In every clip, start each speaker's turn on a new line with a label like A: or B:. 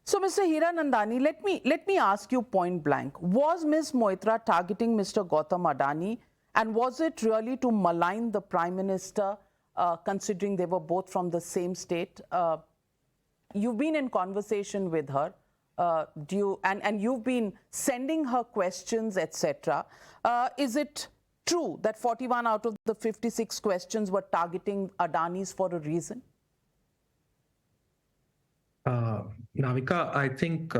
A: So, Mr. Hiranandani, let me ask you point blank. Was Ms. Moitra targeting Mr. Gautam Adani, and was it really to malign the Prime Minister, considering they were both from the same state? You've been in conversation with her, and you've been sending her questions, etc. Is it true that 41 out of the 56 questions were targeting Adani's for a reason?
B: Navika, I think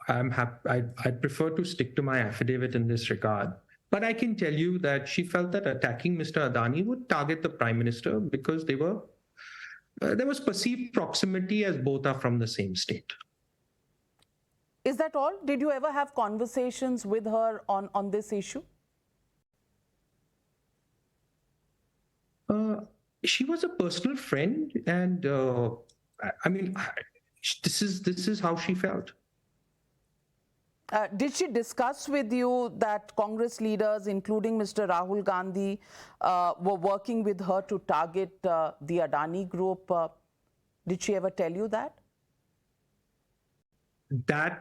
B: I prefer to stick to my affidavit in this regard. But I can tell you that she felt that attacking Mr. Adani would target the Prime Minister because there was perceived proximity, as both are from the same state.
A: Is that all? Did you ever have conversations with her on this issue?
B: She was a personal friend, and I mean, this is how she felt.
A: Did she discuss with you that Congress leaders, including Mr. Rahul Gandhi, were working with her to target the Adani Group? Did she ever tell you that?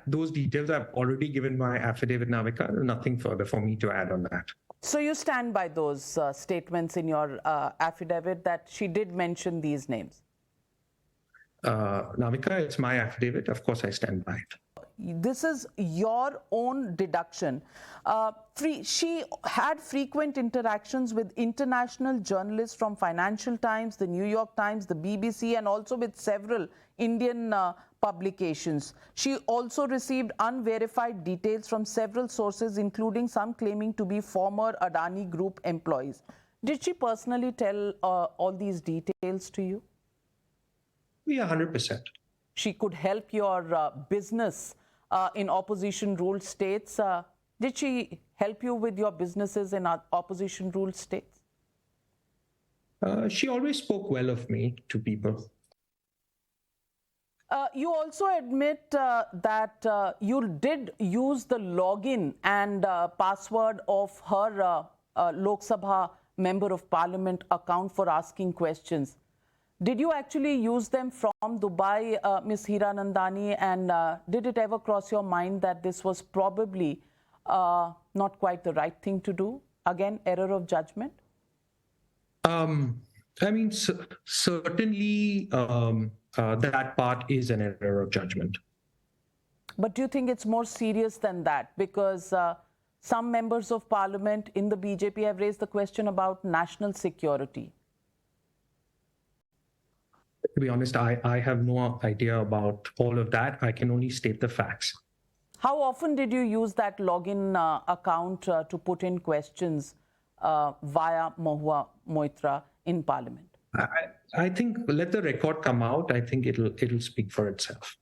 B: Those details I've already given my affidavit, Navika. Nothing further for me to add on that.
A: So you stand by those statements in your affidavit that she did mention these names?
B: Navika, it's my affidavit. Of course, I stand by it.
A: This is your own deduction. She had frequent interactions with international journalists from Financial Times, the New York Times, the BBC, and also with several Indian publications. She also received unverified details from several sources, including some claiming to be former Adani Group employees. Did she personally tell all these details to you?
B: Yeah, 100%.
A: She could help your business in opposition-ruled states. Did she help you with your businesses in opposition-ruled states?
B: She always spoke well of me to people.
A: You also admit that you did use the login and password of her Lok Sabha Member of Parliament account for asking questions. Did you actually use them from Dubai, Ms. Hiranandani, and did it ever cross your mind that this was probably not quite the right thing to do? Again, error of judgment?
B: I mean, certainly that part is an error of judgment.
A: But do you think it's more serious than that? Because some members of parliament in the BJP have raised the question about national security.
B: To be honest, I have no idea about all of that. I can only state the facts.
A: How often did you use that login account to put in questions via Mahua Moitra in Parliament?
B: I think let the record come out. I think it'll speak for itself.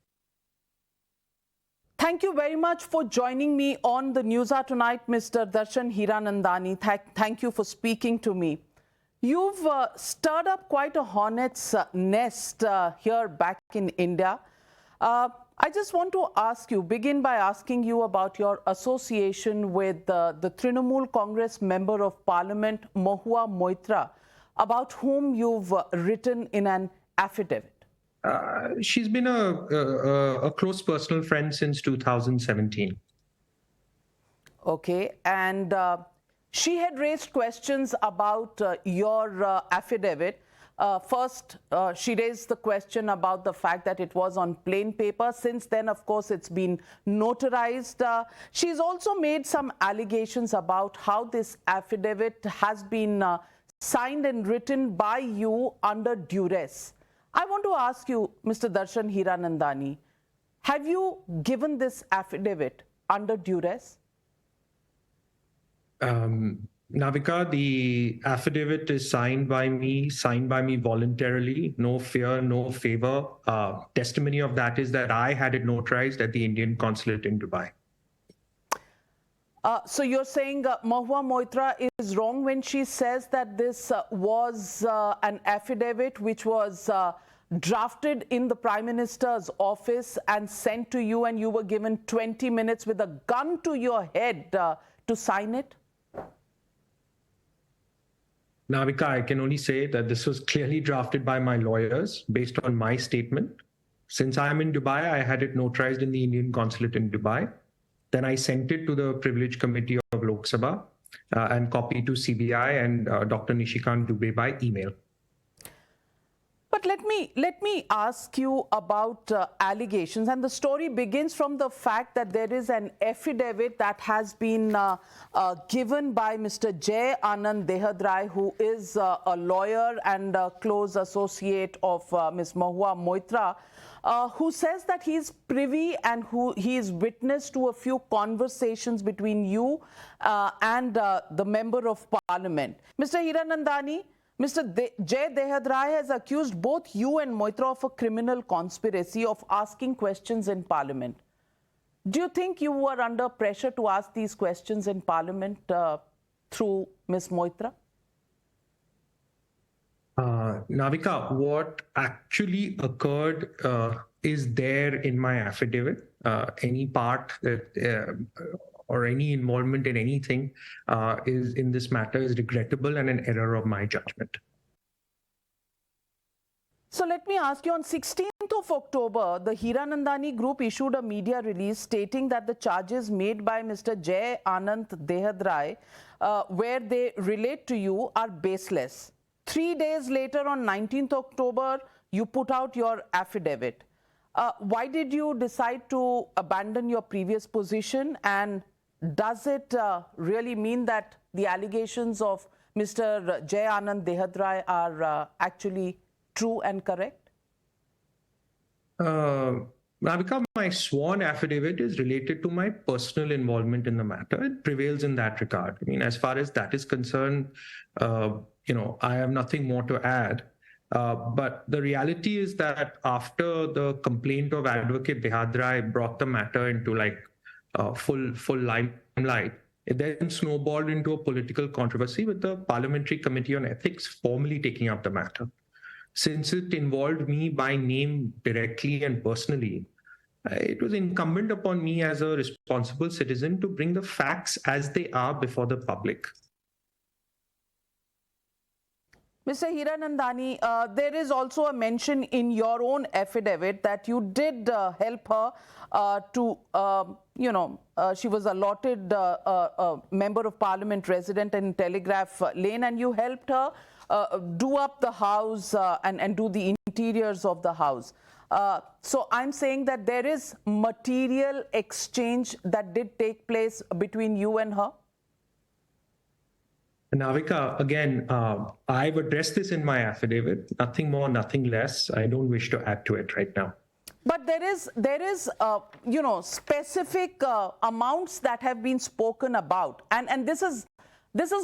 A: Thank you very much for joining me on the News Hour tonight, Mr. Darshan Hiranandani. Thank you for speaking to me. You've stirred up quite a hornet's nest here back in India. I just want to begin by asking you about your association with the Trinamool Congress Member of Parliament, Mahua Moitra, about whom you've written in an affidavit.
B: She's been a close personal friend since 2017.
A: Okay, and she had raised questions about your affidavit. First, she raised the question about the fact that it was on plain paper. Since then, of course, it's been notarized. She's also made some allegations about how this affidavit has been signed and written by you under duress. I want to ask you, Mr. Darshan Hiranandani, have you given this affidavit under duress?
B: Navika, the affidavit is signed by me voluntarily, no fear, no favor. Testimony of that is that I had it notarized at the Indian consulate in Dubai.
A: So you're saying Mahua Moitra is wrong when she says that this was an affidavit which was drafted in the Prime Minister's office and sent to you, and you were given 20 minutes with a gun to your head to sign it?
B: Navika, I can only say that this was clearly drafted by my lawyers based on my statement. Since I'm in Dubai, I had it notarized in the Indian consulate in Dubai. Then I sent it to the Privilege Committee of Lok Sabha and copied to CBI and Dr. Nishikant Dubey by email.
A: But let me ask you about allegations, and the story begins from the fact that there is an affidavit that has been given by Mr. Jay Anand Dehadrai, who is a lawyer and a close associate of Ms. Mahua Moitra, who says that he is privy and he is witness to a few conversations between you and the Member of Parliament. Mr. Hiranandani, Mr. Jay Dehadrai has accused both you and Moitra of a criminal conspiracy of asking questions in Parliament. Do you think you were under pressure to ask these questions in Parliament through Ms. Moitra?
B: Navika, what actually occurred is there in my affidavit. Any part that or any involvement in anything is in this matter is regrettable and an error of my judgment.
A: So let me ask you, on 16th of October, the Hiranandani Group issued a media release stating that the charges made by Mr. Jay Anand Dehadrai, where they relate to you, are baseless. 3 days later, on 19th October, you put out your affidavit. Why did you decide to abandon your previous position, and does it really mean that the allegations of Mr. Jay Anand Dehadrai are actually true and correct?
B: Navika, my sworn affidavit is related to my personal involvement in the matter. It prevails in that regard. I mean, as far as that is concerned, I have nothing more to add. But the reality is that after the complaint of Advocate Dehadrai brought the matter into full limelight, it then snowballed into a political controversy with the Parliamentary Committee on Ethics formally taking up the matter. Since it involved me by name directly and personally, it was incumbent upon me as a responsible citizen to bring the facts as they are before the public.
A: Mr. Hiranandani, there is also a mention in your own affidavit that you did help her she was allotted a Member of Parliament resident in Telegraph Lane, and you helped her do up the house and do the interiors of the house. So I'm saying that there is material exchange that did take place between you and her?
B: Navika, again, I've addressed this in my affidavit. Nothing more, nothing less. I don't wish to add to it right now.
A: But there is specific amounts that have been spoken about, and this is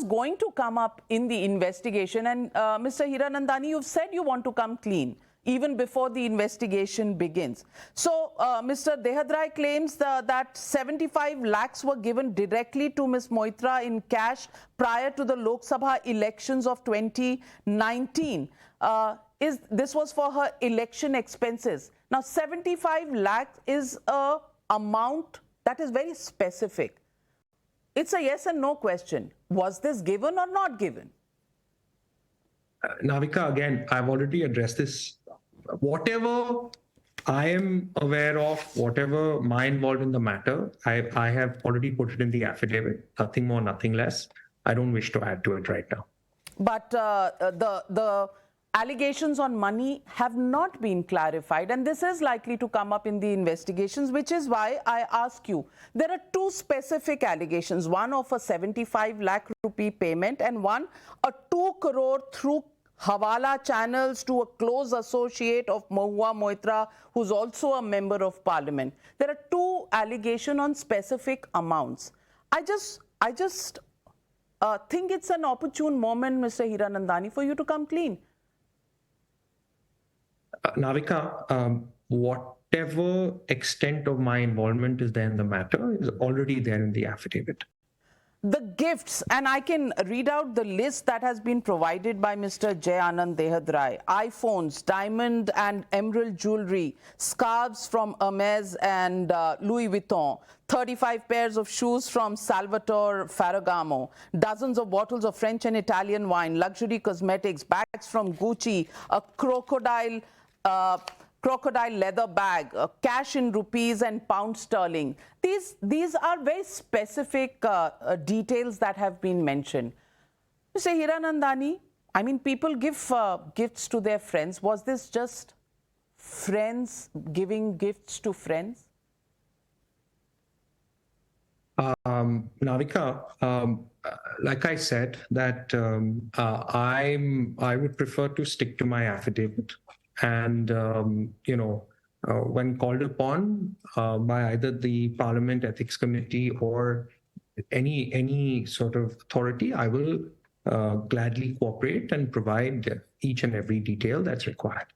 A: going to come up in the investigation. And Mr. Hiranandani, you've said you want to come clean even before the investigation begins. So Mr. Dehadrai claims that 75 lakhs were given directly to Ms. Moitra in cash prior to the Lok Sabha elections of 2019. This was for her election expenses. Now, 75 lakhs is an amount that is very specific. It's a yes and no question. Was this given or not given?
B: Navika, again, I've already addressed this. Whatever I am aware of, whatever my involved in the matter, I have already put it in the affidavit. Nothing more, nothing less. I don't wish to add to it right now.
A: But the allegations on money have not been clarified, and this is likely to come up in the investigations, which is why I ask you. There are two specific allegations, one of a 75 lakh rupee payment and one a 2 crore through Hawala channels to a close associate of Mahua Moitra, who's also a Member of Parliament. There are two allegations on specific amounts. I just think it's an opportune moment, Mr. Hiranandani, for you to come clean.
B: Navika, whatever extent of my involvement is there in the matter is already there in the affidavit.
A: The gifts, and I can read out the list that has been provided by Mr. Jay Anand Dehadrai: iPhones, diamond and emerald jewelry, scarves from Hermes and Louis Vuitton, 35 pairs of shoes from Salvatore Ferragamo, dozens of bottles of French and Italian wine, luxury cosmetics, bags from Gucci, a crocodile crocodile leather bag, cash in rupees and pound sterling. These are very specific details that have been mentioned. Mr. Hiranandani, I mean, people give gifts to their friends. Was this just friends giving gifts to friends?
B: Navika, like I said, that I would prefer to stick to my affidavit, and when called upon by either the Parliament Ethics Committee or any sort of authority, I will gladly cooperate and provide each and every detail that's required.